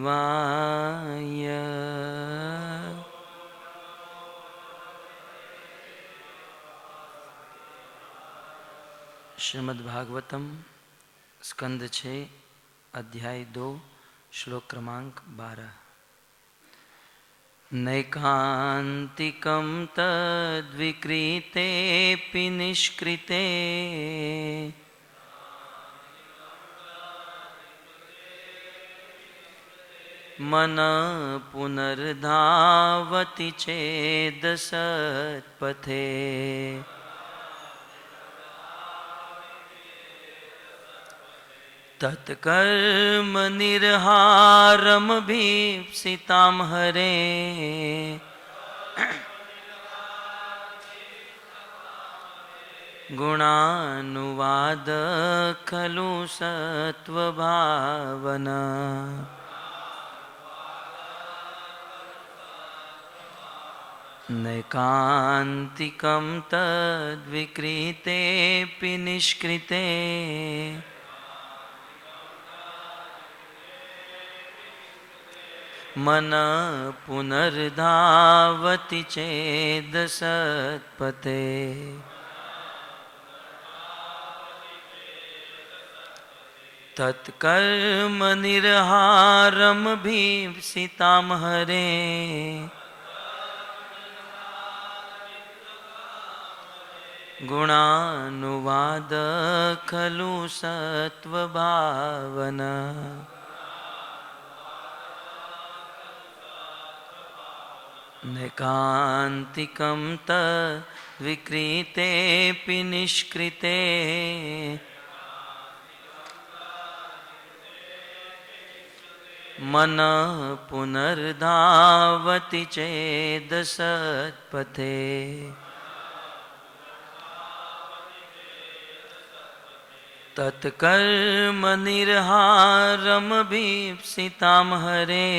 वासुदेवाय। श्रीमद्भागवतम स्कंद 6 अध्याय 2 श्लोक क्रमांक 12। नैकान्तिकं तद्विकृतेऽपि निष्कृते मनः पुनर्धावति चेदसत्पथे। तत्कर्म निर्हारमभीप्सितां हरे गुणानुवाद खलु सत्वभावना। नैकान्तिकं तद्विकृतेऽपि निष्कृते मनः पुनर्धावति चेदसत्पथे। तत्कर्म निर्हारमभीप्सितां हरे गुणानुवाद खलु सत्वभावना। नैकान्तिकं तद्विकृतेऽपि निष्कृते मनः पुनर्धावति चेदसत्पथे। तत्कर्म निर्हारमभीप्सितां हरे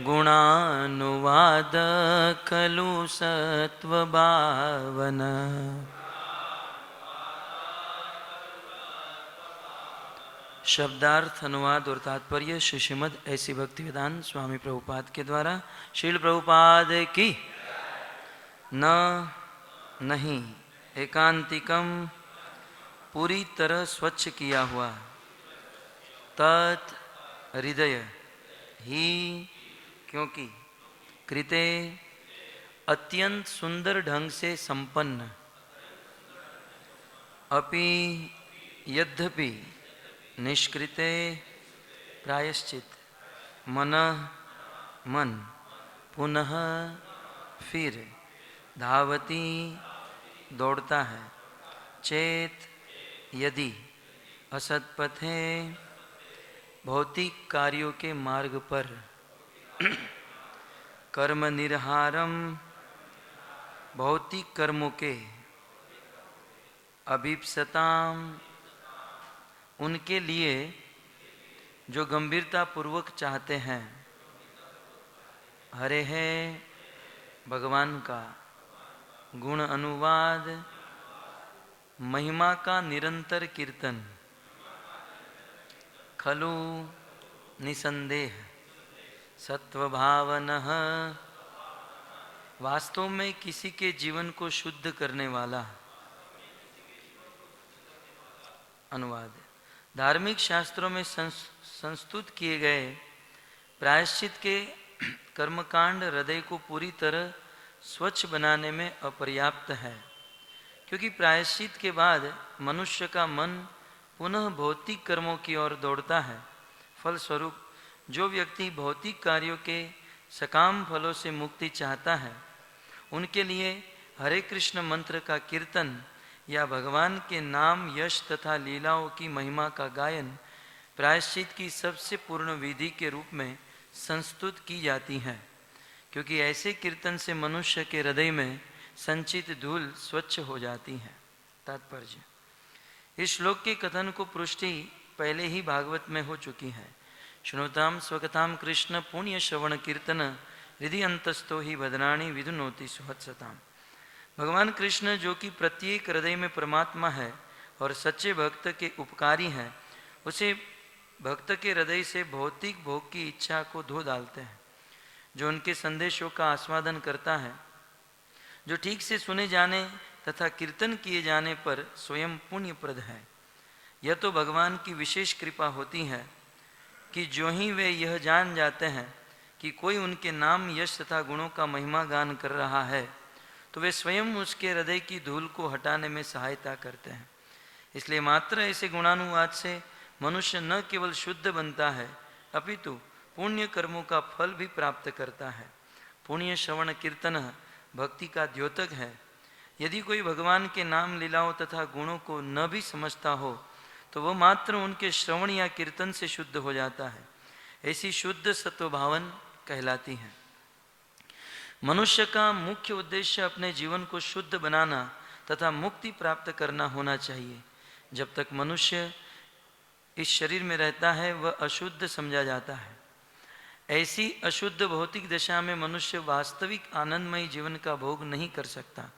गुणानुवाद खलु सत्वभावना। शब्दार्थ अनुवाद और तात्पर्य श्री श्रीमद् ऐसी भक्तिवेदांत स्वामी प्रभुपाद के द्वारा। श्रील प्रभुपाद की न नहीं एकांतिकम पूरी तरह स्वच्छ किया हुआ तत् हृदय ही क्योंकि कृते अत्यंत सुंदर ढंग से संपन्न अपि यद्यपि निष्कृते प्रायश्चित मन पुनः फिर धावती दौड़ता है चेत यदि असत्पथे भौतिक कार्यों के मार्ग पर कर्म निर्हारम भौतिक कर्मों के अभीप्सताम उनके लिए जो गंभीरता पूर्वक चाहते हैं हरे है भगवान का गुण अनुवाद महिमा का निरंतर कीर्तन खलु निसंदेह सत्वभावनः वास्तव में किसी के जीवन को शुद्ध करने वाला। अनुवाद धार्मिक शास्त्रों में संस्तुत किए गए प्रायश्चित के कर्मकांड हृदय को पूरी तरह स्वच्छ बनाने में अपर्याप्त है, क्योंकि प्रायश्चित के बाद मनुष्य का मन पुनः भौतिक कर्मों की ओर दौड़ता है। फलस्वरूप जो व्यक्ति भौतिक कार्यों के सकाम फलों से मुक्ति चाहता है उनके लिए हरे कृष्ण मंत्र का कीर्तन या भगवान के नाम यश तथा लीलाओं की महिमा का गायन प्रायश्चित की सबसे पूर्ण विधि के रूप में संस्तुत की जाती है, क्योंकि ऐसे कीर्तन से मनुष्य के हृदय में संचित धूल स्वच्छ हो जाती है। तात्पर्य इस श्लोक के कथन को पुष्टि पहले ही भागवत में हो चुकी है। श्रोताम स्वकथाम कृष्ण पुण्य श्रवण कीर्तन हृदय अंतस्थो ही भद्राणी विधुनोति सुहत्सताम। भगवान कृष्ण जो कि प्रत्येक हृदय में परमात्मा है और सच्चे भक्त के उपकारी हैं, उसे भक्त के हृदय से भौतिक भोग की इच्छा को धो डालते हैं। जो उनके संदेशों का आस्वादन करता है, जो ठीक से सुने जाने तथा कीर्तन किए जाने पर स्वयं पुण्यप्रद है। यह तो भगवान की विशेष कृपा होती है कि जो ही वे यह जान जाते हैं कि कोई उनके नाम, यश तथा गुणों का महिमा गान कर रहा है, तो वे स्वयं उसके हृदय की धूल को हटाने में सहायता करते हैं। इसलिए मात्र ऐसे गुणानुवाद से मनुष्य न केवल शुद्ध बनता है, अपितु पुण्य कर्मों का फल भी प्राप्त करता है। पुण्य श्रवण कीर्तन भक्ति का द्योतक है। यदि कोई भगवान के नाम, लीलाओं तथा गुणों को न भी समझता हो, तो वह मात्र उनके श्रवण या कीर्तन से शुद्ध हो जाता है। ऐसी शुद्ध सत्वभावन कहलाती है। मनुष्य का मुख्य उद्देश्य अपने जीवन को शुद्ध बनाना तथा मुक्ति प्राप्त करना होना चाहिए। जब तक मनुष्य इस शरीर में रहता है, वह अशुद्ध समझा जाता है। ऐसी अशुद्ध भौतिक दशा में मनुष्य वास्तविक आनंदमयी जीवन का भोग नहीं कर सकता।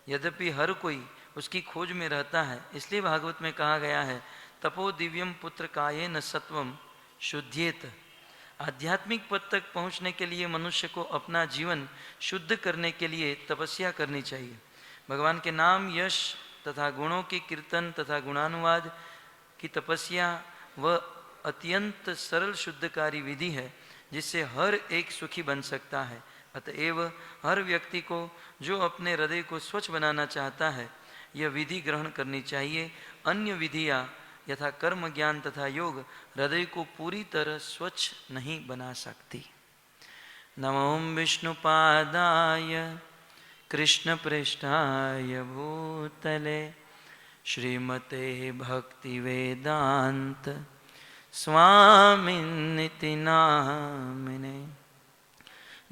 यद्यपि हर कोई उसकी खोज में रहता है। इसलिए भागवत में कहा गया है, तपो दिव्यम पुत्र काये न सत्वम शुद्ध्येत। आध्यात्मिक पद तक पहुंचने के लिए मनुष्य को अपना जीवन शुद्ध करने के लिए तपस्या करनी चाहिए। भगवान के नाम, यश तथा गुणों के कीर्तन तथा गुणानुवाद की तपस्या वह अत्यंत सरल शुद्धकारी विधि है, जिससे हर एक सुखी बन सकता है। अतएव हर व्यक्ति को जो अपने हृदय को स्वच्छ बनाना चाहता है, यह विधि ग्रहण करनी चाहिए। अन्य विधियाँ यथा कर्म, ज्ञान तथा योग हृदय को पूरी तरह स्वच्छ नहीं बना सकती। नमो विष्णुपादाय कृष्णपृष्ठाय भूतले श्रीमते भक्तिवेदांत स्वामिनिति नामिने।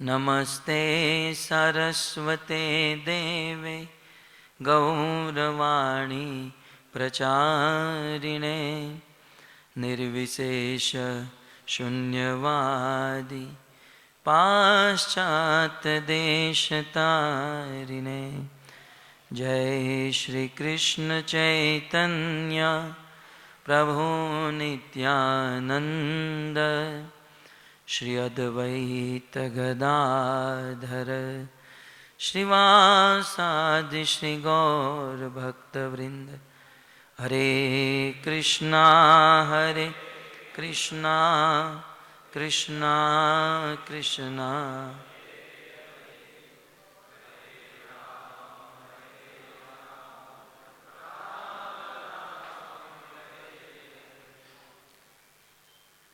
नमस्ते सरस्वते देवे गौरवाणी प्रचारिणे निर्विशेष शून्यवादी पाश्चात्य देशतारिणे। जय श्री कृष्ण चैतन्य प्रभु नित्यानंद श्री अद्वैत गदाधर श्रीवासादि श्री गौर भक्तवृंद। हरे कृष्णा कृष्णा कृष्णा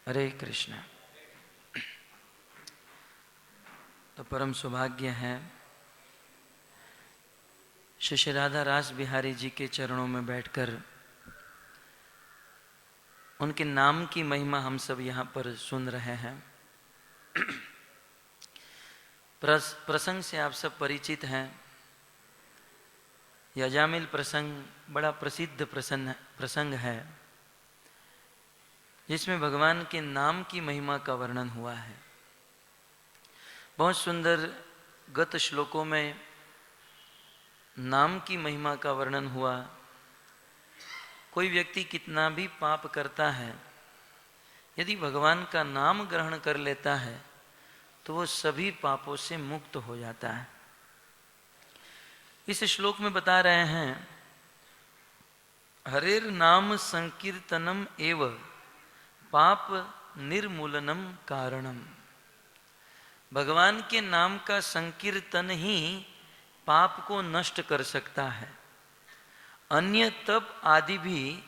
हरे कृष्ण। तो परम सौभाग्य है श्री राधा रास बिहारी जी के चरणों में बैठकर उनके नाम की महिमा हम सब यहाँ पर सुन रहे हैं। प्रसंग से आप सब परिचित हैं। यजामिल प्रसंग बड़ा प्रसिद्ध प्रसंग है, जिसमें भगवान के नाम की महिमा का वर्णन हुआ है। बहुत सुंदर गत श्लोकों में नाम की महिमा का वर्णन हुआ। कोई व्यक्ति कितना भी पाप करता है, यदि भगवान का नाम ग्रहण कर लेता है तो वो सभी पापों से मुक्त हो जाता है। इस श्लोक में बता रहे हैं, हरेर नाम संकीर्तनम एव पाप निर्मूलनम कारणम। भगवान के नाम का संकीर्तन ही पाप को नष्ट कर सकता है। अन्य तप आदि भी,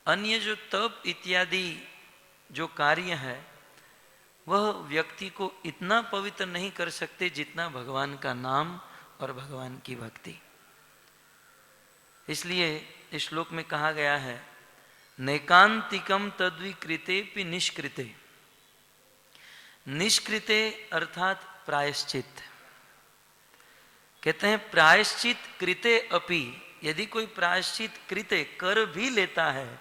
अन्य जो तप इत्यादि जो कार्य है, वह व्यक्ति को इतना पवित्र नहीं कर सकते जितना भगवान का नाम और भगवान की भक्ति। इसलिए इस श्लोक में कहा गया है, नैकांतिकम तद्विकृते निष्कृते। निष्कृते अर्थात प्रायश्चित। कहते हैं प्रायश्चित कृते अपि। यदि कोई प्रायश्चित कृते कर भी लेता है,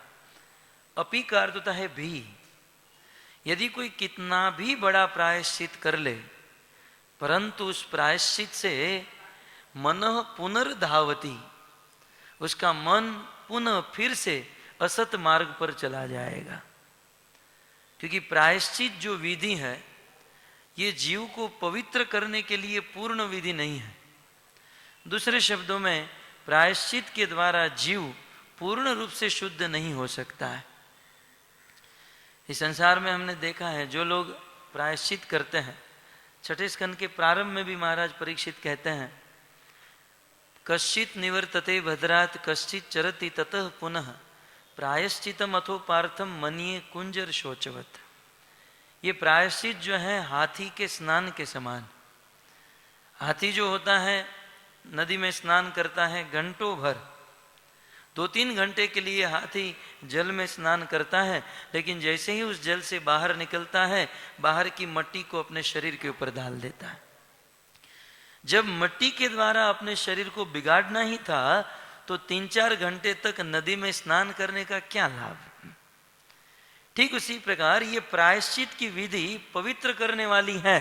अपि का अर्थ होता है भी। यदि कोई कितना भी बड़ा प्रायश्चित कर ले, परंतु उस प्रायश्चित से मनः पुनर्धावति, उसका मन पुनः फिर से असत मार्ग पर चला जाएगा। क्योंकि प्रायश्चित जो विधि है ये जीव को पवित्र करने के लिए पूर्ण विधि नहीं है। दूसरे शब्दों में प्रायश्चित के द्वारा जीव पूर्ण रूप से शुद्ध नहीं हो सकता है। इस संसार में हमने देखा है जो लोग प्रायश्चित करते हैं, छठे स्कंद के प्रारंभ में भी महाराज परीक्षित कहते हैं, कश्चित निवर्तते भद्रात कश्चित चरति ततः पुनः प्रायश्चितम अथो पार्थम मनिये कुंजर शोचवत। ये प्रायश्चित जो है हाथी के स्नान के समान। हाथी जो होता है नदी में स्नान करता है घंटों भर, 2-3 घंटे के लिए हाथी जल में स्नान करता है, लेकिन जैसे ही उस जल से बाहर निकलता है बाहर की मट्टी को अपने शरीर के ऊपर डाल देता है। जब मट्टी के द्वारा अपने शरीर को बिगाड़ना ही था तो 3-4 घंटे तक नदी में स्नान करने का क्या लाभ। ठीक उसी प्रकार ये प्रायश्चित की विधि पवित्र करने वाली है,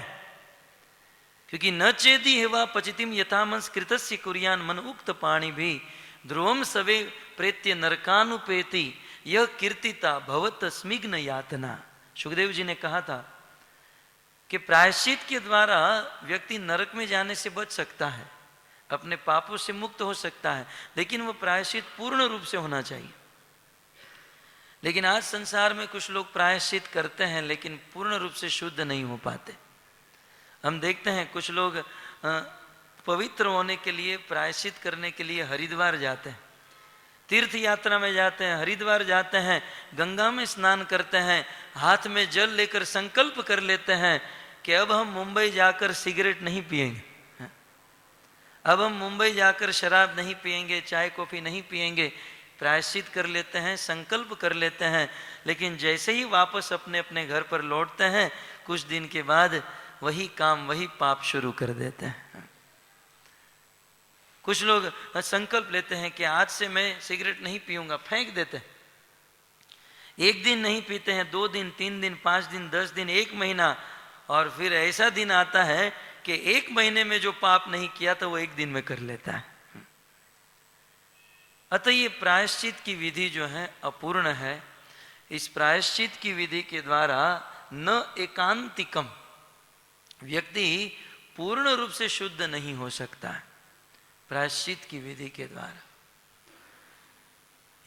क्योंकि न चेदी हेवा पचितिम यथामंस कृतस्य कुरियान मन उक्त पाणी भी ध्रुवम सवे प्रेत्य नरकानुपेति यह कीर्तिता भवत स्मिग्न यातना। सुखदेव जी ने कहा था कि प्रायश्चित के द्वारा व्यक्ति नरक में जाने से बच सकता है, अपने पापों से मुक्त हो सकता है, लेकिन वो प्रायश्चित पूर्ण रूप से होना चाहिए। लेकिन आज संसार में कुछ लोग प्रायश्चित करते हैं लेकिन पूर्ण रूप से शुद्ध नहीं हो पाते। हम देखते हैं कुछ लोग पवित्र होने के लिए, प्रायश्चित करने के लिए हरिद्वार जाते हैं, तीर्थ यात्रा में जाते हैं, हरिद्वार जाते हैं, गंगा में स्नान करते हैं, हाथ में जल लेकर संकल्प कर लेते हैं कि अब हम मुंबई जाकर सिगरेट नहीं पिएंगे, अब हम मुंबई जाकर शराब नहीं पिएंगे, चाय कॉफी नहीं पिएंगे। प्रायश्चित कर लेते हैं, संकल्प कर लेते हैं, लेकिन जैसे ही वापस अपने अपने घर पर लौटते हैं कुछ दिन के बाद वही काम, वही पाप शुरू कर देते हैं। कुछ लोग संकल्प लेते हैं कि आज से मैं सिगरेट नहीं पीऊंगा, फेंक देते हैं। 1 दिन नहीं पीते हैं, 2 दिन, 3 दिन, 5 दिन, 10 दिन, 1 महीना, और फिर ऐसा दिन आता है कि 1 महीने में जो पाप नहीं किया था वो 1 दिन में कर लेता है। अतः ये प्रायश्चित की विधि जो है अपूर्ण है। इस प्रायश्चित की विधि के द्वारा न एकांतिकम व्यक्ति पूर्ण रूप से शुद्ध नहीं हो सकता है। प्रायश्चित की विधि के द्वारा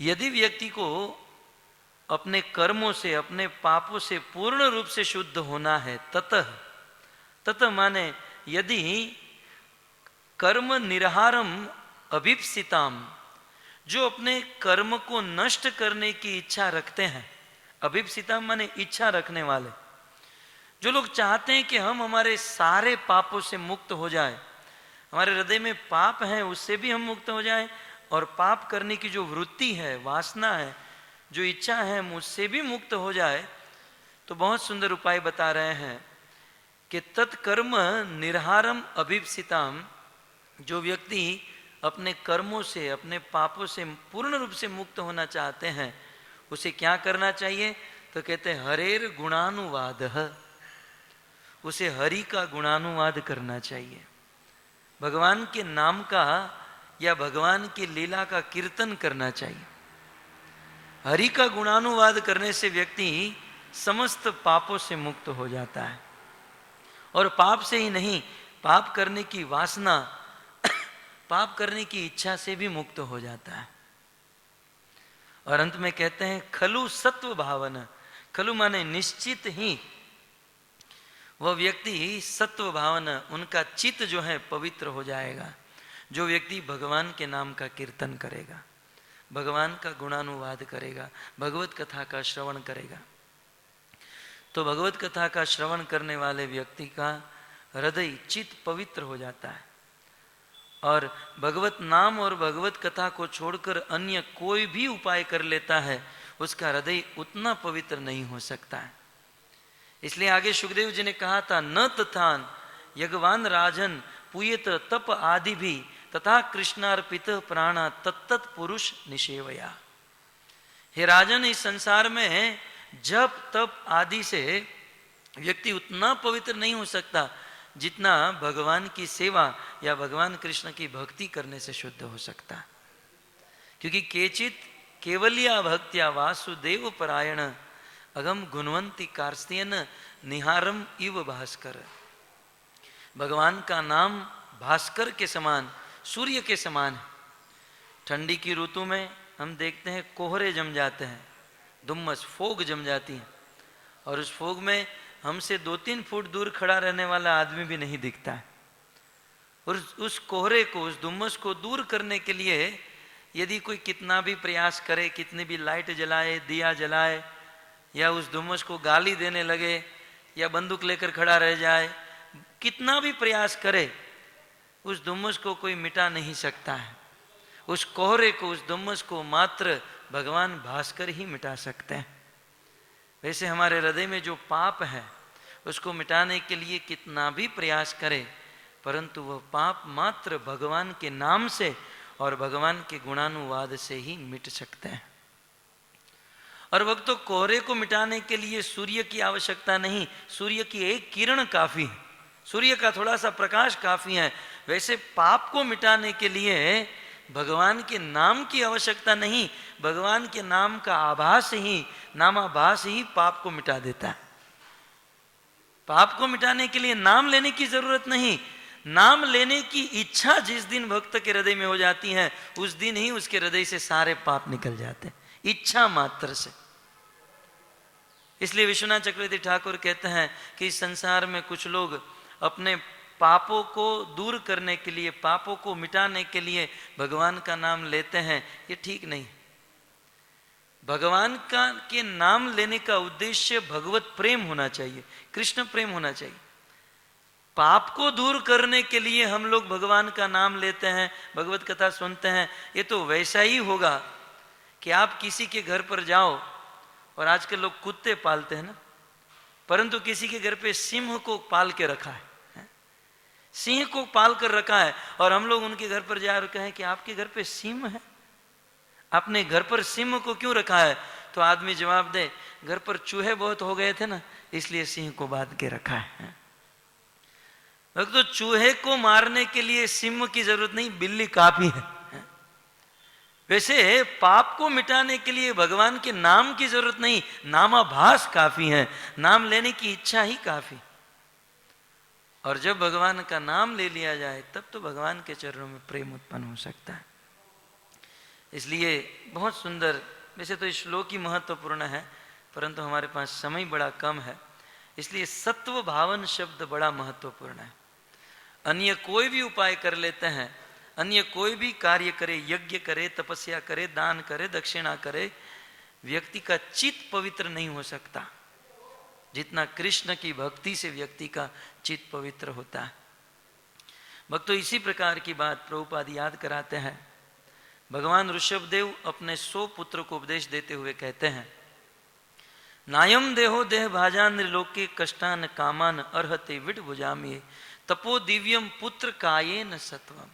यदि व्यक्ति को अपने कर्मों से, अपने पापों से पूर्ण रूप से शुद्ध होना है, ततः माने यदि कर्म निरहारम अभिप्सिताम, जो अपने कर्म को नष्ट करने की इच्छा रखते हैं, अभिप्सिताम माने इच्छा रखने वाले, जो लोग चाहते हैं कि हम हमारे सारे पापों से मुक्त हो जाए, हमारे हृदय में पाप है उससे भी हम मुक्त हो जाए, और पाप करने की जो वृत्ति है, वासना है, जो इच्छा है मुझसे भी मुक्त हो जाए, तो बहुत सुंदर उपाय बता रहे हैं कि तत्कर्म निर्हारम अभिप्सिताम, जो व्यक्ति अपने कर्मों से, अपने पापों से पूर्ण रूप से मुक्त होना चाहते हैं, उसे क्या करना चाहिए? तो कहते हैं हरेर गुणानुवाद, उसे हरि का गुणानुवाद करना चाहिए। भगवान के नाम का या भगवान की लीला का कीर्तन करना चाहिए। हरि का गुणानुवाद करने से व्यक्ति समस्त पापों से मुक्त हो जाता है, और पाप से ही नहीं, पाप करने की वासना, पाप करने की इच्छा से भी मुक्त हो जाता है। और अंत में कहते हैं खलु सत्व भावना, खलु माने निश्चित ही वह व्यक्ति सत्व भावना, उनका चित्त जो है पवित्र हो जाएगा। जो व्यक्ति भगवान के नाम का कीर्तन करेगा, भगवान का गुणानुवाद करेगा, भगवत कथा का श्रवण करेगा, तो भगवत कथा का श्रवण करने वाले व्यक्ति का हृदय चित्त पवित्र हो जाता है, और भगवत नाम और भगवत कथा को छोड़कर अन्य कोई भी उपाय कर लेता है, उसका हृदय उतना पवित्र नहीं हो सकता है। इसलिए आगे सुखदेव जी ने कहा था, न तथान यज्ञवान राजन पुयेत तप आदि भी तथा कृष्णार्पित प्राणा तत्त पुरुष निषेवया। हे राजन, इस संसार में जप तप आदि से व्यक्ति उतना पवित्र नहीं हो सकता जितना भगवान की सेवा या भगवान कृष्ण की भक्ति करने से शुद्ध हो सकता। क्योंकि केचित केवलिया भक्त्या वासुदेव परायण अगम गुणवंती कार्स्त्यन निहारम इव भास्कर। भगवान का नाम भास्कर के समान, सूर्य के समान है। ठंडी की ऋतु में हम देखते हैं कोहरे जम जाते हैं, धुम्मस फोग जम जाती है, और उस फोग में हमसे 2-3 फुट दूर खड़ा रहने वाला आदमी भी नहीं दिखता है। और उस कोहरे को, उस धुम्मस को दूर करने के लिए यदि कोई कितना भी प्रयास करे, कितनी भी लाइट जलाए, दिया जलाए, या उस धुम्मस को गाली देने लगे, या बंदूक लेकर खड़ा रह जाए, कितना भी प्रयास करे, उस धुम्मस को कोई मिटा नहीं सकता है। उस कोहरे को, उस धुम्मस को मात्र भगवान भास्कर ही मिटा सकते हैं। वैसे हमारे हृदय में जो पाप है उसको मिटाने के लिए कितना भी प्रयास करे, परंतु वह पाप मात्र भगवान के नाम से और भगवान के गुणानुवाद से ही मिट सकते हैं। और भक्तों, कोहरे को मिटाने के लिए सूर्य की आवश्यकता नहीं, सूर्य की एक किरण काफी है, सूर्य का थोड़ा सा प्रकाश काफी है। वैसे पाप को मिटाने के लिए भगवान के नाम की आवश्यकता नहीं, भगवान के नाम का आभास ही, नामाभास ही पाप को मिटा देता है। पाप को मिटाने के लिए नाम लेने की जरूरत नहीं, नाम लेने की इच्छा जिस दिन भक्त के हृदय में हो जाती है, उस दिन ही उसके हृदय से सारे पाप निकल जाते हैं, इच्छा मात्र से। इसलिए विश्वनाथ चक्रवर्ती ठाकुर कहते हैं कि इस संसार में कुछ लोग अपने पापों को दूर करने के लिए, पापों को मिटाने के लिए भगवान का नाम लेते हैं, ये ठीक नहीं। भगवान का के नाम लेने का उद्देश्य भगवत प्रेम होना चाहिए, कृष्ण प्रेम होना चाहिए। पाप को दूर करने के लिए हम लोग भगवान का नाम लेते हैं, भगवत कथा सुनते हैं, ये तो वैसा ही होगा कि आप किसी के घर पर जाओ, और आजकल लोग कुत्ते पालते हैं ना, परंतु किसी के घर पे सिंह को पाल के रखा है, सिंह को पाल कर रखा है, और हम लोग उनके घर पर जाए और कहें कि आपके घर पे सिंह है, आपने घर पर सिंह को क्यों रखा है? तो आदमी जवाब दे, घर पर चूहे बहुत हो गए थे ना, इसलिए सिंह को बांध के रखा है। तो चूहे को मारने के लिए सिंह की जरूरत नहीं, बिल्ली काफी है। वैसे पाप को मिटाने के लिए भगवान के नाम की जरूरत नहीं, नामाभास काफी है, नाम लेने की इच्छा ही काफी। और जब भगवान का नाम ले लिया जाए तब तो भगवान के चरणों में प्रेम उत्पन्न हो सकता है। इसलिए बहुत सुंदर, वैसे तो इस श्लोक ही महत्वपूर्ण है, परंतु हमारे पास समय बड़ा कम है, इसलिए सत्व भावन शब्द बड़ा महत्वपूर्ण है। अन्य कोई भी उपाय कर लेते हैं, अन्य कोई भी कार्य करे, यज्ञ करे, तपस्या करे, दान करे, दक्षिणा करे, व्यक्ति का चित्त पवित्र नहीं हो सकता जितना कृष्ण की भक्ति से व्यक्ति का चित्त पवित्र होता है। भक्तों, इसी प्रकार की बात प्रभुपाद याद कराते हैं। भगवान ऋषभदेव अपने 100 पुत्र को उपदेश देते हुए कहते हैं, नायम देहो देह भाजान निर्लोके कष्टान कामान अर्हते विड भुजामिये तपो दिव्यम पुत्र कायेन सत्वम।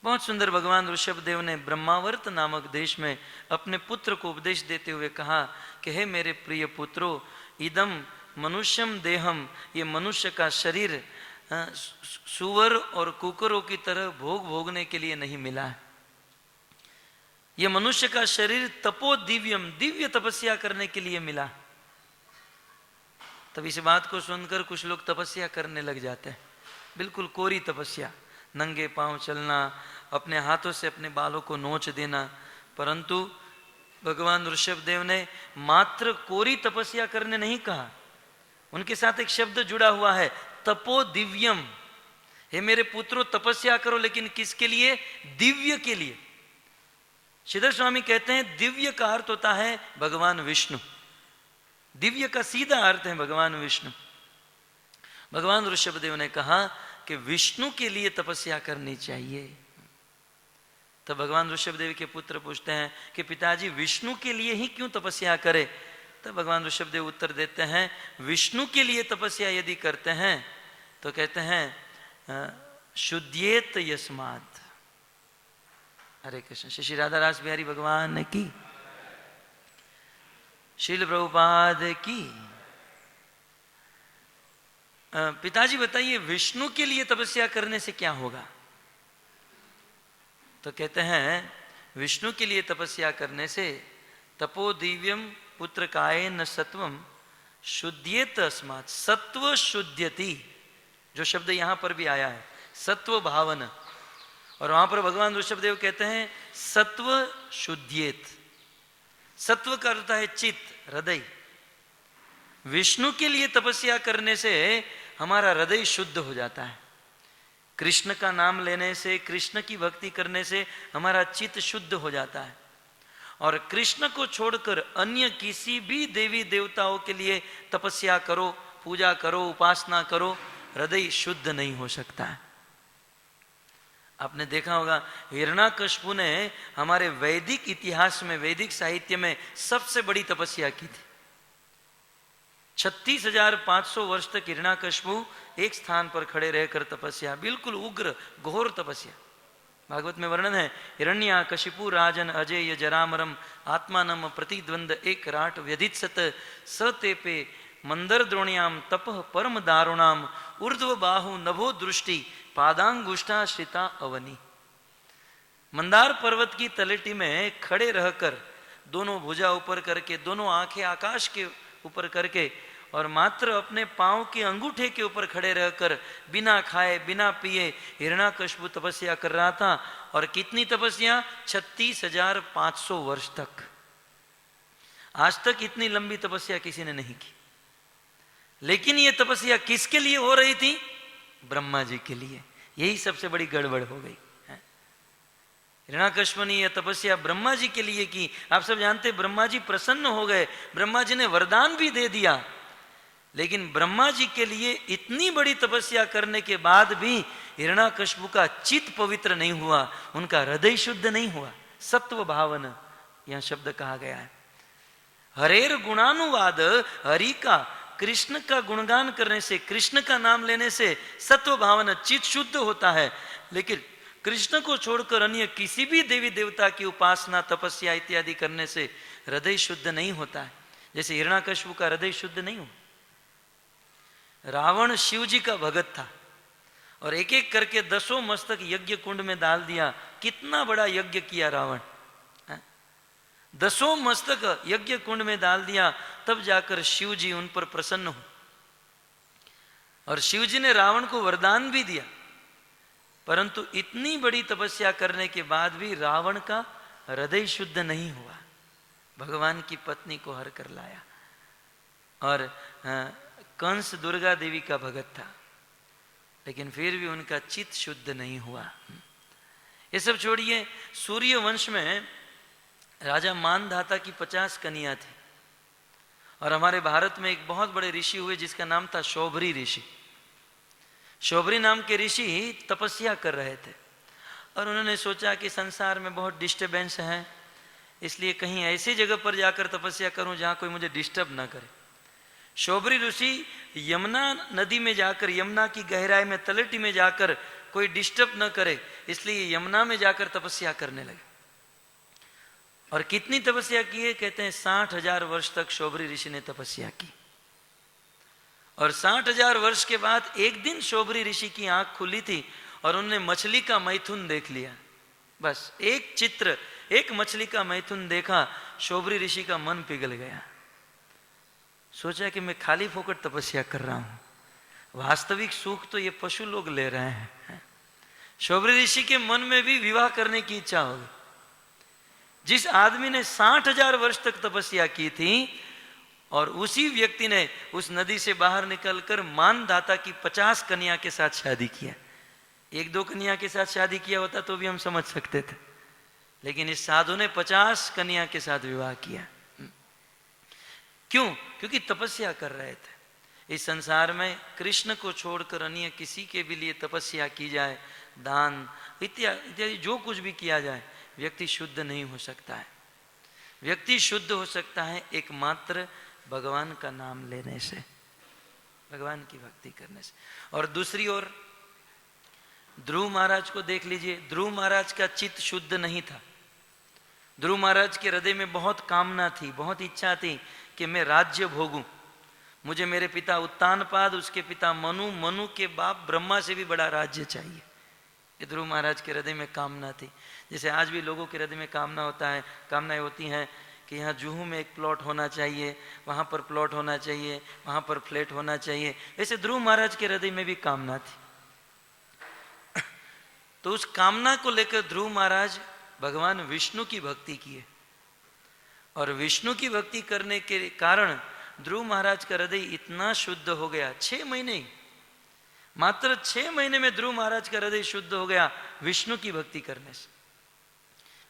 बहुत सुंदर भगवान ऋषभदेव ने ब्रह्मावर्त नामक देश में अपने पुत्र को उपदेश देते हुए कहा कि हे मेरे प्रिय पुत्रों, इदम मनुष्यम देहम, ये मनुष्य का शरीर सुअर और कुकरों की तरह भोग भोगने के लिए नहीं मिला है। ये मनुष्य का शरीर तपो दिव्यम, दिव्य तपस्या करने के लिए मिला। तब इस बात को सुनकर कुछ लोग तपस्या करने लग जाते हैं, बिल्कुल कोरी तपस्या, नंगे पांव चलना, अपने हाथों से अपने बालों को नोच देना। परंतु भगवान ऋषभदेव ने मात्र कोरी तपस्या करने नहीं कहा, उनके साथ एक शब्द जुड़ा हुआ है, तपो दिव्यम। हे मेरे पुत्रों, तपस्या करो, लेकिन किसके लिए? दिव्य के लिए। श्रीधर स्वामी कहते हैं दिव्य का अर्थ होता है भगवान विष्णु, दिव्य का सीधा अर्थ है भगवान विष्णु। भगवान ऋषभदेव ने कहा कि विष्णु के लिए तपस्या करनी चाहिए। तब भगवान ऋषभदेव के पुत्र पूछते हैं कि पिताजी विष्णु के लिए ही क्यों तपस्या करे? तब भगवान ऋषभदेव उत्तर देते हैं, विष्णु के लिए तपस्या यदि करते हैं तो कहते हैं शुद्ध्येत यस्मात्। हरे कृष्ण। श्री राधा रास बिहारी भगवान की, श्रील प्रभुपाद की। पिताजी बताइए विष्णु के लिए तपस्या करने से क्या होगा? तो कहते हैं विष्णु के लिए तपस्या करने से तपो दिव्यम पुत्र काय न सत्वम शुद्ध्येत अस्मात्, सत्व शुद्ध्यति, जो शब्द यहां पर भी आया है सत्व भावन, और वहां पर भगवान ऋषभदेव कहते हैं सत्व शुद्ध्येत। सत्व का अर्थ है चित्त, हृदय। विष्णु के लिए तपस्या करने से हमारा हृदय शुद्ध हो जाता है। कृष्ण का नाम लेने से, कृष्ण की भक्ति करने से हमारा चित्त शुद्ध हो जाता है। और कृष्ण को छोड़कर अन्य किसी भी देवी देवताओं के लिए तपस्या करो, पूजा करो, उपासना करो, हृदय शुद्ध नहीं हो सकता है। आपने देखा होगा हिरण्याकश्यपु ने हमारे वैदिक इतिहास में, वैदिक साहित्य में सबसे बड़ी तपस्या की थी। 36,500 वर्ष तक हिरण्याकश्यपु एक स्थान पर खड़े रहकर तपस्या, बिल्कुल उग्र घोर तपस्या। भागवत में वर्णन है, हिरण्याकशिपु राजन अजेय जरामरम आत्मानम प्रतिद्वंद एक राट व्यधित्सत सतेपे मंदर द्रोण्याम तपः परम दारुणाम ऊर्ध्व बाहु नभो दृष्टि पादांगुष्ठाश्रिता अवनी। मंदार पर्वत की तलेटी में खड़े रहकर दोनों भुजा ऊपर करके, दोनों आंखें आकाश के ऊपर करके और मात्र अपने पांव के अंगूठे के ऊपर खड़े रहकर बिना खाए बिना पिए हिरण्याकश्यपु तपस्या कर रहा था। और कितनी तपस्या? 36,500 वर्ष तक। आज तक इतनी लंबी तपस्या किसी ने नहीं की। लेकिन ये तपस्या किसके लिए हो रही थी? ब्रह्मा जी के लिए। यही सबसे बड़ी गड़बड़ हो गई। हिरण्याकश्यप ने यह तपस्या ब्रह्मा जी के लिए की। आप सब जानते ब्रह्मा जी प्रसन्न हो गए, ब्रह्मा जी ने वरदान भी दे दिया। लेकिन ब्रह्मा जी के लिए इतनी बड़ी तपस्या करने के बाद भी हिरण्याकश्यप का चित्त पवित्र नहीं हुआ, उनका हृदय शुद्ध नहीं हुआ। सत्व भावन यह शब्द कहा गया है। हरेर गुणानुवाद, हरि का, कृष्ण का गुणगान करने से, कृष्ण का नाम लेने से सत्व भावन चित्त शुद्ध होता है। लेकिन कृष्ण को छोड़कर अन्य किसी भी देवी देवता की उपासना, तपस्या इत्यादि करने से हृदय शुद्ध नहीं होता है। जैसे हिरण्याकश्यप का हृदय शुद्ध नहीं हुआ। रावण शिव जी का भगत था और एक एक करके 10 मस्तक यज्ञ कुंड में डाल दिया। कितना बड़ा यज्ञ किया रावण, 10 मस्तक यज्ञ कुंड में डाल दिया। तब जाकर शिव जी उन पर प्रसन्न हो और शिव जी ने रावण को वरदान भी दिया। परंतु इतनी बड़ी तपस्या करने के बाद भी रावण का हृदय शुद्ध नहीं हुआ। भगवान की पत्नी को हर कर लाया। और कंस दुर्गा देवी का भगत था, लेकिन फिर भी उनका चित्त शुद्ध नहीं हुआ। ये सब छोड़िए, सूर्य वंश में राजा मानधाता की 50 कन्या थी। और हमारे भारत में एक बहुत बड़े ऋषि हुए जिसका नाम था शौभरी ऋषि। शौभरी नाम के ऋषि तपस्या कर रहे थे और उन्होंने सोचा कि संसार में बहुत डिस्टर्बेंस है, इसलिए कहीं ऐसी जगह पर जाकर तपस्या करूं जहां कोई मुझे डिस्टर्ब ना करे। शौभरी ऋषि यमुना नदी में जाकर, यमुना की गहराई में, तलेटी में जाकर कोई डिस्टर्ब न करे, इसलिए यमुना में जाकर तपस्या करने लगे। और कितनी तपस्या की है? कहते हैं 60,000 वर्ष तक शौभरी ऋषि ने तपस्या की। और 60,000 वर्ष के बाद एक दिन शौभरी ऋषि की आंख खुली थी और उन्होंने मछली का मैथुन देख लिया। बस एक चित्र, एक मछली का मैथुन देखा, शौभरी ऋषि का मन पिघल गया। सोचा कि मैं खाली फोकट तपस्या कर रहा हूं, वास्तविक सुख तो ये पशु लोग ले रहे हैं। शौभरी ऋषि के मन में भी विवाह करने की इच्छा हो गई। जिस आदमी ने 60,000 वर्ष तक तपस्या की थी और उसी व्यक्ति ने उस नदी से बाहर निकलकर मानधाता की 50 कन्या के साथ शादी किया। 1-2 कन्या के साथ शादी किया होता तो भी हम समझ सकते थे, लेकिन इस साधु ने 50 कन्या के साथ विवाह किया। क्यों? क्योंकि तपस्या कर रहे थे। इस संसार में कृष्ण को छोड़कर अन्य किसी के भी लिए तपस्या की जाए, दान इत्यादि जो कुछ भी किया जाए, व्यक्ति शुद्ध नहीं हो सकता है। व्यक्ति शुद्ध हो सकता है एकमात्र भगवान का नाम लेने से, भगवान की भक्ति करने से। और दूसरी ओर ध्रुव महाराज को देख लीजिए। ध्रुव महाराज का चित्त शुद्ध नहीं था। ध्रुव महाराज के हृदय में बहुत कामना थी, बहुत इच्छा थी कि मैं राज्य भोगूं। मुझे मेरे पिता उत्तानपाद, उसके पिता मनु, मनु के बाप ब्रह्मा से भी बड़ा राज्य चाहिए। कि ध्रुव महाराज के हृदय में कामना थी। जैसे आज भी लोगों के हृदय में कामना होता है, कामनाएं होती हैं कि यहाँ जुहू में एक प्लॉट होना चाहिए, वहाँ पर प्लॉट होना चाहिए, वहाँ पर फ्लैट होना चाहिए। वैसे ध्रुव महाराज के हृदय में भी कामना थी। तो उस कामना को लेकर ध्रुव महाराज भगवान विष्णु की भक्ति किए, और विष्णु की भक्ति करने के कारण ध्रुव महाराज का हृदय इतना शुद्ध हो गया। 6 महीने, मात्र 6 महीने में ध्रुव महाराज का हृदय शुद्ध हो गया विष्णु की भक्ति करने से।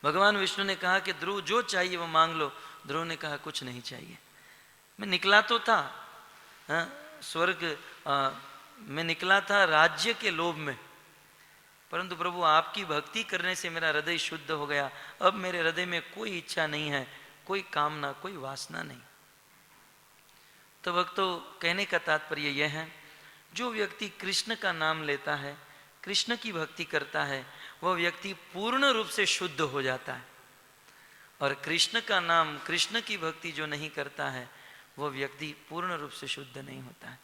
भगवान विष्णु ने कहा कि ध्रुव जो चाहिए वो मांग लो। ध्रुव ने कहा कुछ नहीं चाहिए, मैं निकला तो था स्वर्ग, मैं निकला था राज्य के लोभ में, परंतु प्रभु आपकी भक्ति करने से मेरा हृदय शुद्ध हो गया। अब मेरे हृदय में कोई इच्छा नहीं है, कोई कामना, कोई वासना नहीं। तो भक्तों, कहने का तात्पर्य यह है, जो व्यक्ति कृष्ण का नाम लेता है, कृष्ण की भक्ति करता है, वह व्यक्ति पूर्ण रूप से शुद्ध हो जाता है। और कृष्ण का नाम, कृष्ण की भक्ति जो नहीं करता है, वह व्यक्ति पूर्ण रूप से शुद्ध नहीं होता है।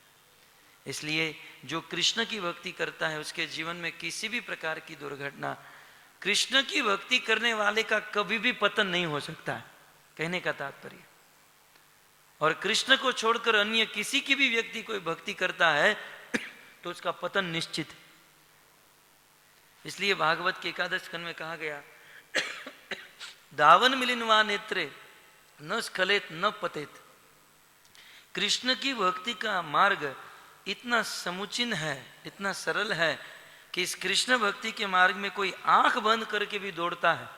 इसलिए जो कृष्ण की भक्ति करता है, उसके जीवन में किसी भी प्रकार की दुर्घटना, कृष्ण की भक्ति करने वाले का कभी भी पतन नहीं हो सकता है, कहने का तात्पर्य। और कृष्ण को छोड़कर अन्य किसी की भी व्यक्ति कोई भक्ति करता है तो उसका पतन निश्चित है। इसलिए भागवत के 11 स्कंद में कहा गया, दावन मिलिनवा नेत्रे न स्खलेत न पतेत। कृष्ण की भक्ति का मार्ग इतना समुचिन है, इतना सरल है कि इस कृष्ण भक्ति के मार्ग में कोई आंख बंद करके भी दौड़ता है,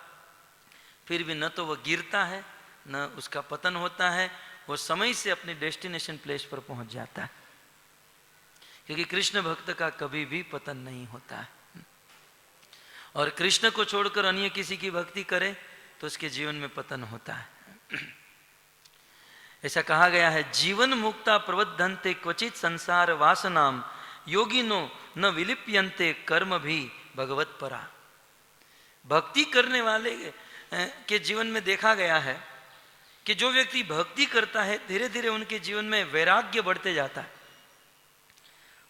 फिर भी न तो वह गिरता है न उसका पतन होता है, वो समय से अपने डेस्टिनेशन प्लेस पर पहुंच जाता है। क्योंकि कृष्ण भक्त का कभी भी पतन नहीं होता है। और कृष्ण को छोड़कर अन्य किसी की भक्ति करे तो उसके जीवन में पतन होता है। ऐसा कहा गया है, जीवन मुक्ता प्रबद्धन्ते क्वचित संसार वासनाम योगिनो न विलिप्यन्ते कर्म भी भगवत परा। भक्ति करने वाले के जीवन में देखा गया है कि जो व्यक्ति भक्ति करता है, धीरे धीरे उनके जीवन में वैराग्य बढ़ते जाता है।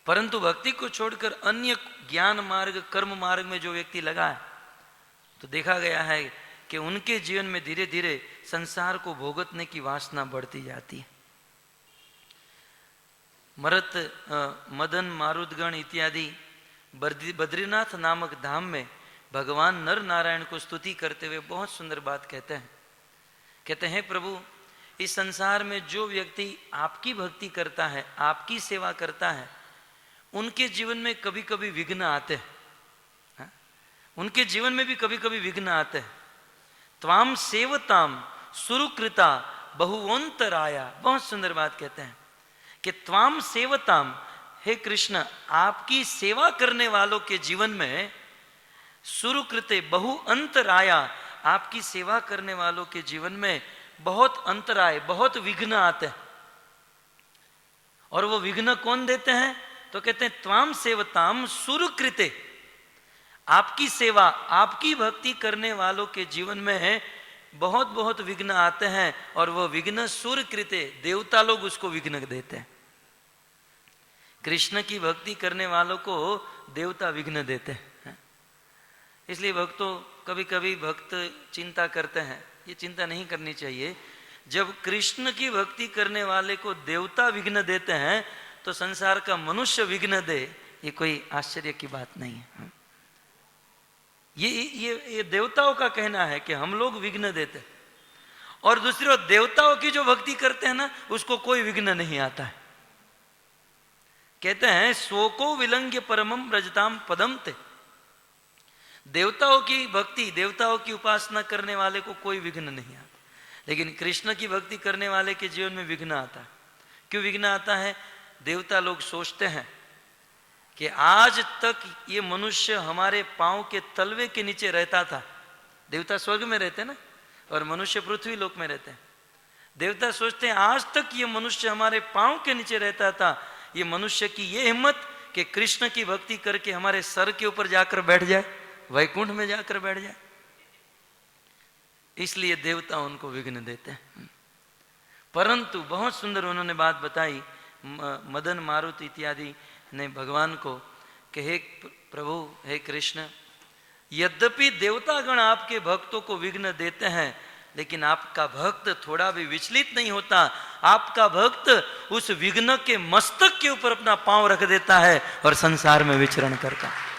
परंतु भक्ति को छोड़कर अन्य ज्ञान मार्ग, कर्म मार्ग में जो व्यक्ति लगा है, तो देखा गया है कि उनके जीवन में धीरे धीरे संसार को भोगतने की वासना बढ़ती जाती है। मदन, मारुतगण इत्यादि बद्रीनाथ नामक धाम में भगवान नर नारायण को स्तुति करते हुए बहुत सुंदर बात कहते हैं। कहते हैं, प्रभु इस संसार में जो व्यक्ति आपकी भक्ति करता है, आपकी सेवा करता है, उनके जीवन में कभी कभी विघ्न आते हैं। उनके जीवन में भी कभी कभी विघ्न आते हैं। त्वाम सेवताम सुरुकृता बहुवंतराया। बहुत सुंदर बात कहते हैं कि त्वाम सेवताम, हे कृष्ण, आपकी सेवा करने वालों के जीवन में सुरुकृते बहु अंतराया, आपकी सेवा करने वालों के जीवन में बहुत अंतराय, बहुत विघ्न आते हैं। और वो विघ्न कौन देते हैं? तो कहते हैं त्वाम सेवताम सुरुकृते, आपकी सेवा, आपकी भक्ति करने वालों के जीवन में बहुत बहुत विघ्न आते हैं। और वह विघ्न सुरकृते, देवता लोग उसको विघ्न देते हैं। कृष्ण की भक्ति करने वालों को देवता विघ्न देते हैं। इसलिए भक्तों, कभी कभी भक्त चिंता करते हैं, ये चिंता नहीं करनी चाहिए। जब कृष्ण की भक्ति करने वाले को देवता विघ्न देते हैं तो संसार का मनुष्य विघ्न दे, ये कोई आश्चर्य की बात नहीं है। ये देवताओं का कहना है कि हम लोग विघ्न देते हैं, और दूसरी ओर देवताओं की जो भक्ति करते हैं ना, उसको कोई विघ्न नहीं आता है। कहते हैं स्वको विलंघ्य परमम व्रजताम पदम ते। देवताओं की भक्ति, देवताओं की उपासना करने वाले को कोई विघ्न नहीं आता, लेकिन कृष्ण की भक्ति करने वाले के जीवन में विघ्न आता है। क्यों विघ्न आता है? देवता लोग सोचते हैं कि आज तक ये मनुष्य हमारे पांव के तलवे के नीचे रहता था। देवता स्वर्ग में रहते ना, और मनुष्य पृथ्वी लोक में रहते हैं। देवता सोचते हैं आज तक ये मनुष्य हमारे पांव के नीचे रहता था, ये मनुष्य की ये हिम्मत कि कृष्ण की भक्ति करके हमारे सर के ऊपर जाकर बैठ जाए, वैकुंठ में जाकर बैठ जाए। इसलिए देवता उनको विघ्न देते हैं। परंतु बहुत सुंदर उन्होंने बात बताई मदन, मारुत इत्यादि ने भगवान को कि हे प्रभु, हे कृष्ण, यद्यपि देवतागण आपके भक्तों को विघ्न देते हैं, लेकिन आपका भक्त थोड़ा भी विचलित नहीं होता। आपका भक्त उस विघ्न के मस्तक के ऊपर अपना पांव रख देता है और संसार में विचरण करता है।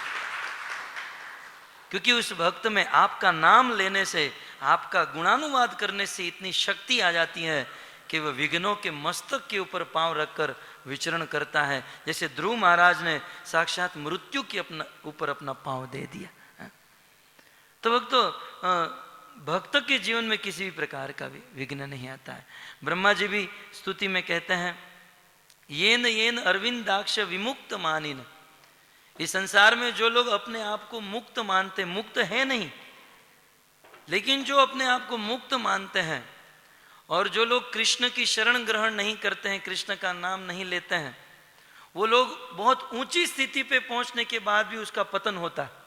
क्योंकि उस भक्त में आपका नाम लेने से, आपका गुणानुवाद करने से इतनी शक्ति आ जाती है कि वह विघ्नों के मस्तक के ऊपर पांव रखकर विचरण करता है। जैसे ध्रुव महाराज ने साक्षात मृत्यु के ऊपर अपना पांव दे दिया। तो भक्त के जीवन में किसी भी प्रकार का भी विघ्न नहीं आता है। ब्रह्मा जी भी स्तुति में कहते हैं, येन येन अरविंदाक्ष विमुक्त मानिन। इस संसार में जो लोग अपने आप को मुक्त मानते, मुक्त है नहीं, लेकिन जो अपने आप को मुक्त मानते हैं और जो लोग कृष्ण की शरण ग्रहण नहीं करते हैं, कृष्ण का नाम नहीं लेते हैं, वो लोग बहुत ऊंची स्थिति पे पहुंचने के बाद भी उसका पतन होता है।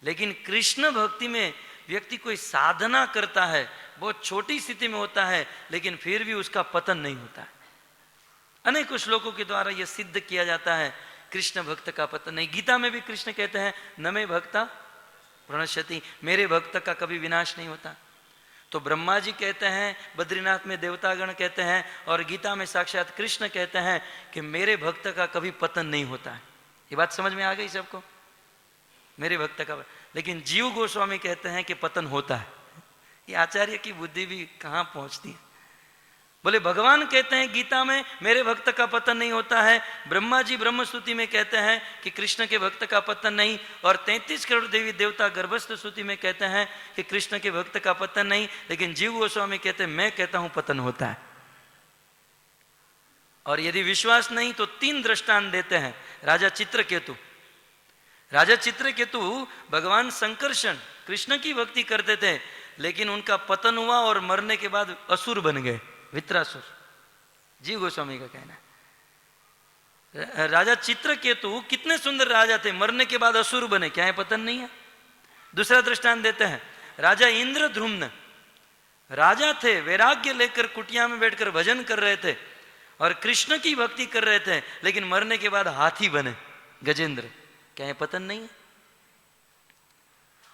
लेकिन कृष्ण भक्ति में व्यक्ति कोई साधना करता है, बहुत छोटी स्थिति में होता है, लेकिन फिर भी उसका पतन नहीं होता है। अनेक श्लोकों के द्वारा यह सिद्ध किया जाता है, कृष्ण भक्त का पतन नहीं। गीता में भी कृष्ण कहते हैं, न मे भक्ता प्रणश्यति, मेरे भक्त का कभी विनाश नहीं होता। तो ब्रह्मा जी कहते हैं, बद्रीनाथ में देवतागण कहते हैं, और गीता में साक्षात कृष्ण कहते हैं कि मेरे भक्त का कभी पतन नहीं होता है। ये बात समझ में आ गई सबको? मेरे भक्त का। लेकिन जीव गोस्वामी कहते हैं कि पतन होता है। ये आचार्य की बुद्धि भी कहाँ पहुंचती है। बोले भगवान कहते हैं गीता में मेरे भक्त का पतन नहीं होता है, ब्रह्मा जी ब्रह्मस्तुति में कहते हैं कि कृष्ण के भक्त का पतन नहीं, और 33 करोड़ देवी देवता गर्भस्थ स्तुति में कहते हैं कि कृष्ण के भक्त का पतन नहीं, लेकिन जीव गोस्वामी कहते हैं मैं कहता हूं पतन होता है। और यदि विश्वास नहीं तो 3 दृष्टांत देते हैं। राजा चित्रकेतु, राजा चित्रकेतु भगवान संकर्षण कृष्ण की भक्ति करते थे, लेकिन उनका पतन हुआ और मरने के बाद असुर बन गए, वित्रासुर। जीव गोस्वामी का कहना है। राजा चित्रकेतु कितने सुंदर राजा थे, मरने के बाद असुर बने, क्या है पतन नहीं है? दूसरा दृष्टांत देते हैं, राजा इंद्रद्रुम्न राजा थे, वैराग्य लेकर कुटिया में बैठकर भजन कर रहे थे और कृष्ण की भक्ति कर रहे थे, लेकिन मरने के बाद हाथी बने, गजेंद्र, क्या है पतन नहीं है?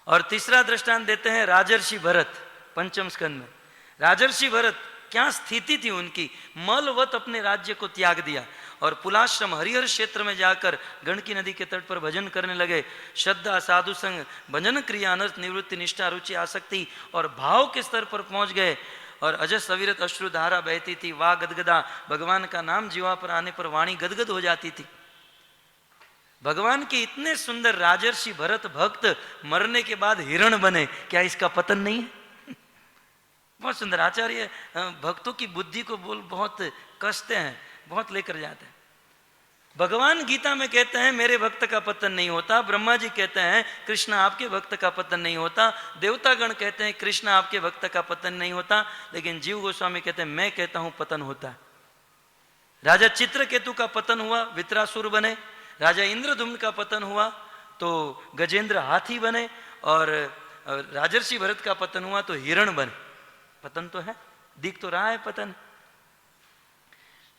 और तीसरा दृष्टांत देते हैं राजर्षि भरत, पंचम स्कंद में। राजर्षि भरत क्या स्थिति थी उनकी, मलवत अपने राज्य को त्याग दिया और पुलाश्रम हरिहर क्षेत्र में जाकर गंडकी नदी के तट पर भजन करने लगे। श्रद्धा, साधु संग, भजन क्रिया, अनर्थ निवृत्ति, निष्ठा, रुचि, आसक्ति और भाव के स्तर पर पहुंच गए। और अजस अविरत अश्रुधारा बहती थी, वाह गदगदा, भगवान का नाम जीवा पर आने पर वाणी गदगद हो जाती थी। भगवान के इतने सुंदर राजर्षि भरत भक्त मरने के बाद हिरण बने, क्या इसका पतन नहीं है? बहुत सुंदर। आचार्य भक्तों की बुद्धि को बहुत कसते हैं, बहुत लेकर जाते हैं। भगवान गीता में कहते हैं मेरे भक्त का पतन नहीं होता, ब्रह्मा जी कहते हैं कृष्ण आपके भक्त का पतन नहीं होता, देवतागण कहते हैं कृष्ण आपके भक्त का पतन नहीं होता, लेकिन जीव गोस्वामी कहते हैं मैं कहता हूं पतन होता है। राजा चित्रकेतु का पतन हुआ, वित्रासुर बने। राजा इंद्रदुम्न का पतन हुआ तो गजेंद्र हाथी बने, और राजर्षि भरत का पतन हुआ तो हिरण बने। पतन तो है, दिख तो रहा है पतन।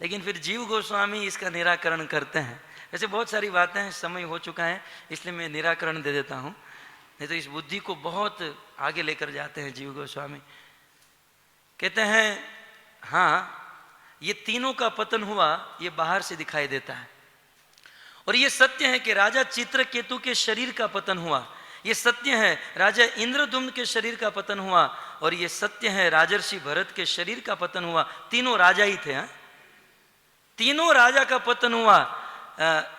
लेकिन फिर जीव गोस्वामी इसका निराकरण करते हैं। वैसे बहुत सारी बातें हैं, समय हो चुका है इसलिए मैं निराकरण दे देता हूं, नहीं तो इस बुद्धि को बहुत आगे लेकर जाते हैं जीव गोस्वामी। कहते हैं हाँ, ये तीनों का पतन हुआ, ये बाहर से दिखाई देता है, और ये सत्य है कि राजा चित्रकेतु के शरीर का पतन हुआ, ये सत्य है राजा इंद्रदुम्न के शरीर का पतन हुआ, और ये सत्य है राजर्षि भरत के शरीर का पतन हुआ। तीनों राजा ही थे। तीनों राजा का पतन हुआ,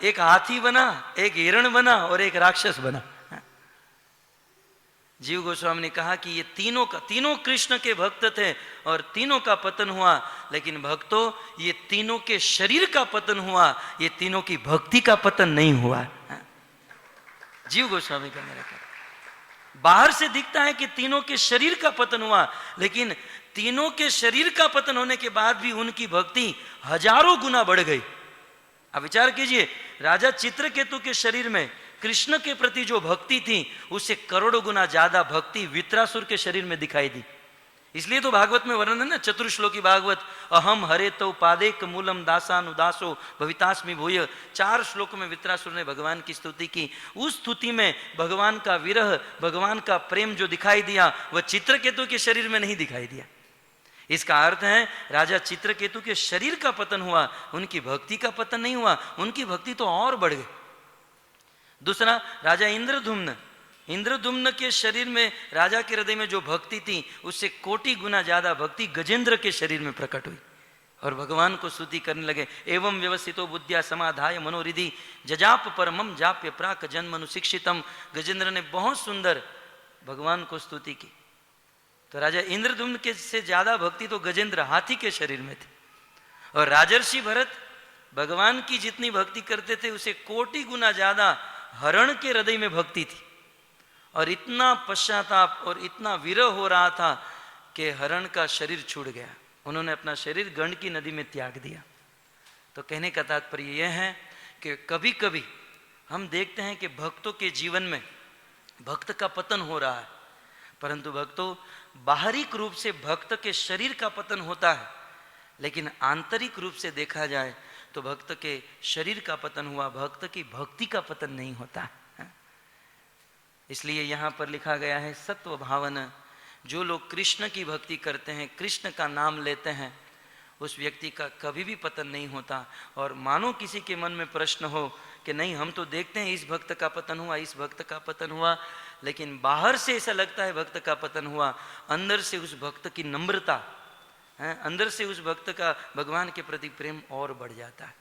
एक हाथी बना, एक हिरण बना और एक राक्षस बना। जीव गोस्वामी ने कहा कि ये तीनों कृष्ण के भक्त थे और तीनों का पतन हुआ, लेकिन भक्तों ये तीनों के शरीर का पतन हुआ, ये तीनों की भक्ति का पतन नहीं हुआ। जीव गोस्वामी का मेरा कहना, बाहर से दिखता है कि तीनों के शरीर का पतन हुआ, लेकिन तीनों के शरीर का पतन होने के बाद भी उनकी भक्ति हजारों गुना बढ़ गई। अब विचार कीजिए, राजा चित्रकेतु के शरीर में कृष्ण के प्रति जो भक्ति थी उससे करोड़ों गुना ज्यादा भक्ति वित्रासुर के शरीर में दिखाई दी। इसलिए तो भागवत में वर्णन है ना, चतुर्श्लोकी भागवत, अहम हरे तो पादेक मूलम दासानुदासो भवितास्मि भूय। 4 श्लोक में वित्रासुर ने भगवान की स्तुति की। उस स्तुति में भगवान का विरह, भगवान का प्रेम जो दिखाई दिया वह चित्रकेतु के शरीर में नहीं दिखाई दिया। इसका अर्थ है राजा चित्रकेतु के शरीर का पतन हुआ, उनकी भक्ति का पतन नहीं हुआ, उनकी भक्ति तो और बढ़ गई। दूसरा, राजा इंद्रदुम्न के शरीर में, राजा के हृदय में जो भक्ति थी उससे कोटि गुना ज्यादा भक्ति गजेंद्र के शरीर में प्रकट हुई और भगवान को स्तुति करने लगे। एवं व्यवस्थितो बुद्धिया समाधाय मनोरिधि जजाप परमम जाप्य प्राक जन्मनु शिक्षितम। गजेंद्र ने बहुत सुंदर भगवान को स्तुति की। तो राजा इंद्रदुम्न के से ज्यादा भक्ति तो गजेंद्र हाथी के शरीर में थी। और राजर्षि भरत भगवान की जितनी भक्ति करते थे उसे कोटि गुना ज्यादा हरण के हृदय में भक्ति थी। और इतना पश्चाताप और इतना विरह हो रहा था कि हरण का शरीर छूट गया, उन्होंने अपना शरीर गंडकी नदी में त्याग दिया। तो कहने का तात्पर्य यह है कि कभी कभी हम देखते हैं कि भक्तों के जीवन में भक्त का पतन हो रहा है, परंतु भक्तों बाहरिक रूप से भक्त के शरीर का पतन होता है, लेकिन आंतरिक रूप से देखा जाए तो भक्त के शरीर का पतन हुआ, भक्त की भक्ति का पतन नहीं होता। इसलिए यहाँ पर लिखा गया है सत्व भावन। जो लोग कृष्ण की भक्ति करते हैं, कृष्ण का नाम लेते हैं, उस व्यक्ति का कभी भी पतन नहीं होता। और मानो किसी के मन में प्रश्न हो कि नहीं हम तो देखते हैं इस भक्त का पतन हुआ, इस भक्त का पतन हुआ, लेकिन बाहर से ऐसा लगता है भक्त का पतन हुआ, अंदर से उस भक्त की नम्रता है, अंदर से उस भक्त का भगवान के प्रति प्रेम और बढ़ जाता है।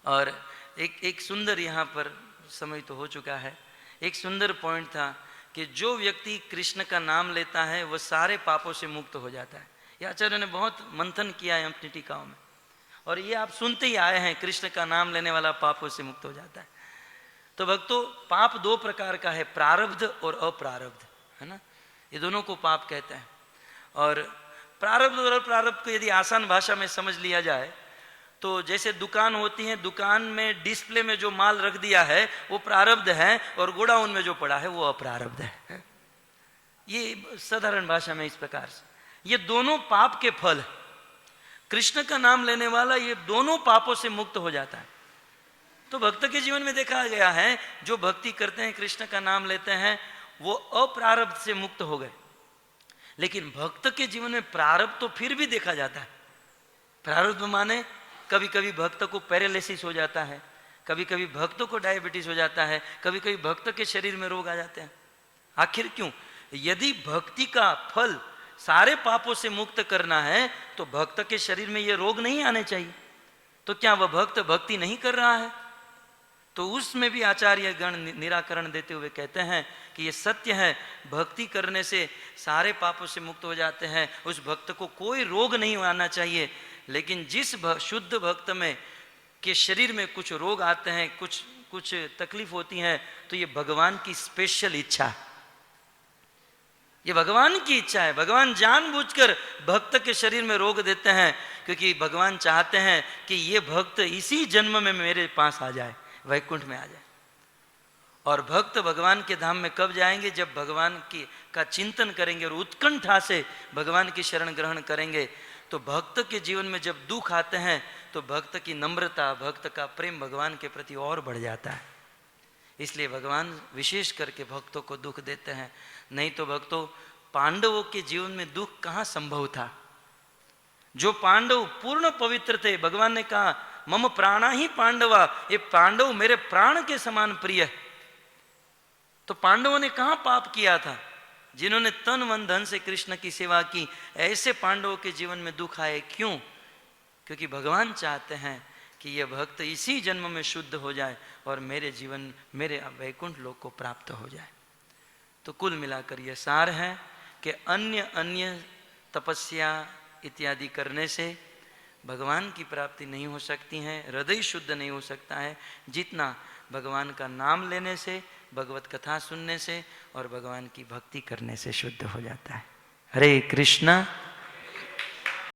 और एक सुंदर, यहाँ पर समय तो हो चुका है, एक सुंदर पॉइंट था कि जो व्यक्ति कृष्ण का नाम लेता है वह सारे पापों से मुक्त हो जाता है। यह आचार्य ने बहुत मंथन किया है अपनी टीकाओं में, और ये आप सुनते ही आए हैं, कृष्ण का नाम लेने वाला पापों से मुक्त हो जाता है। तो भक्तों पाप 2 प्रकार का है, प्रारब्ध और अप्रारब्ध, है ना, ये दोनों को पाप कहते हैं। और प्रारब्ध और अप्रारब्ध को यदि आसान भाषा में समझ लिया जाए तो जैसे दुकान होती है, दुकान में डिस्प्ले में जो माल रख दिया है वो प्रारब्ध है और गोडाउन में जो पड़ा है वो अप्रारब्ध है। ये साधारण भाषा में इस प्रकार से, ये दोनों पाप के फल है। कृष्ण का नाम लेने वाला ये दोनों पापों से मुक्त हो जाता है। तो भक्त के जीवन में देखा गया है जो भक्ति करते हैं, कृष्ण का नाम लेते हैं, वो अप्रारब्ध से मुक्त हो गए। लेकिन भक्त के जीवन में प्रारब्ध तो फिर भी देखा जाता है। प्रारब्ध माने कभी कभी भक्त को पैरालिसिस हो जाता है, कभी कभी भक्तों को डायबिटीज हो जाता है, कभी कभी भक्त के शरीर में रोग आ जाते हैं। आखिर क्यों? यदि भक्ति का फल सारे पापों से मुक्त करना है तो भक्त के शरीर में ये रोग नहीं आने चाहिए। तो क्या वह भक्त भक्ति नहीं कर रहा है? तो उसमें भी आचार्य गण निराकरण देते हुए कहते हैं कि ये सत्य है, भक्ति करने से सारे पापों से मुक्त हो जाते हैं, उस भक्त को कोई रोग नहीं आना चाहिए। लेकिन जिस शुद्ध भक्त में के शरीर में कुछ रोग आते हैं, कुछ तकलीफ होती है, तो ये भगवान की स्पेशल इच्छा है, ये भगवान की इच्छा है। भगवान जानबूझकर भक्त के शरीर में रोग देते हैं क्योंकि भगवान चाहते हैं कि ये भक्त इसी जन्म में मेरे पास आ जाए, वैकुंठ में आ जाए। और भक्त भगवान के धाम में कब जाएंगे? जब भगवान का चिंतन करेंगे और उत्कंठा से भगवान की शरण ग्रहण करेंगे। तो भक्त के जीवन में जब दुख आते हैं तो भक्त की नम्रता, भक्त का प्रेम भगवान के प्रति और बढ़ जाता है। इसलिए भगवान विशेष करके भक्तों को दुख देते हैं। नहीं तो भक्तों पांडवों के जीवन में दुख कहाँ संभव था? जो पांडव पूर्ण पवित्र थे, भगवान ने कहा मम प्राणा ही पांडवा, ये पांडव मेरे प्राण के समान प्रिय है। तो पांडवों ने कहाँ पाप किया था? जिन्होंने तन मन धन से कृष्ण की सेवा की, ऐसे पांडवों के जीवन में दुख आए। क्यों? क्योंकि भगवान चाहते हैं कि यह भक्त इसी जन्म में शुद्ध हो जाए और मेरे जीवन, मेरे वैकुंठ लोक को प्राप्त हो जाए। तो कुल मिलाकर यह सार है कि अन्य तपस्या इत्यादि करने से भगवान की प्राप्ति नहीं हो सकती है, हृदय शुद्ध नहीं हो सकता है, जितना भगवान का नाम लेने से, भगवत कथा सुनने से और भगवान की भक्ति करने से शुद्ध हो जाता है। हरे कृष्णा।